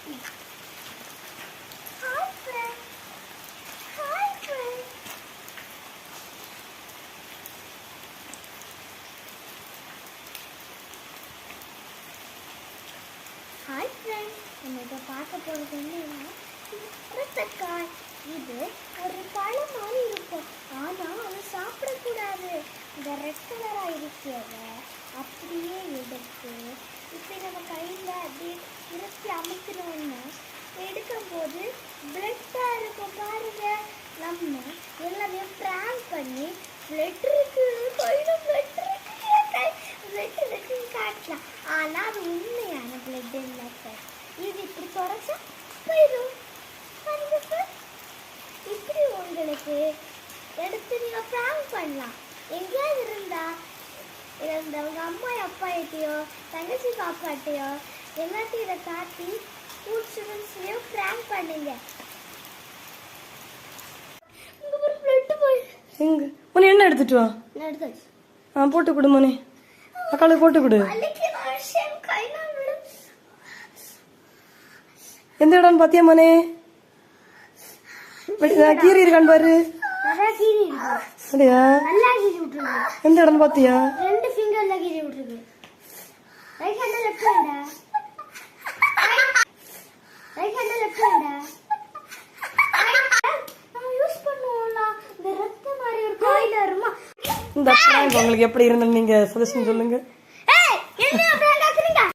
Hi friends, நம்ம இப்போ பார்க்க போகிறது என்னன்னா ரசக்காய். இது ஒரு பழம் மாதிரி இருக்கும், ஆனால் அதை சாப்பிடக்கூடாது. இந்த ரெட் கலராக இருக்கிறத அப்படியே எடுத்து இப்படி நம்ம கையில் அப்படியே இருத்தி அமைக்கணும்னா எடுக்கும்போது பிளட்டாக இருக்கும். பாருங்க, நம்ம எல்லாத்தையும் ப்ராங்க் பண்ணி பிளட் இருக்கு கையில் பிளட் இருக்குன்னு காட்டலாம். ஆனால் அது உண்மையான பிளட் இல்லை சார். இது இப்படி தொடச்சா போயிடும். இப்படி உங்களுக்கு எடுத்து நீங்கள் ப்ராங்க் பண்ணலாம். எங்கேயாவது இருந்தவங்க அம்மா அப்பாட்டையோ தங்கச்சி பாப்பாட்டையோ எல்லாத்தையும் இதை காட்டி ஸ்கூல் ஸ்டூடெண்ட்ஸ்லையும் ப்ராங்க் பண்ணுங்க. மணி என்ன எடுத்துட்டு வா. போட்டு கொடு மணி, அக்காளுக்கு போட்டு கொடு. எந்த இடம்னு பாத்தியா மனே? கீரி இருக்கான்னு பாரு. அப்படியா? எந்த இடம்னு பாத்தியா? ரெண்டு ஃபிங்கர்ல கீரி விட்டுருக்கு. Right hand left hand. Right hand left hand. நம்ம யூஸ் பண்ணுவோம்ல இந்த ரத்த மாதிரி ஒரு காயில வருமா? இந்த பிராங்க் உங்களுக்கு எப்படி இருந்தது நீங்க சஜஷன் சொல்லுங்க.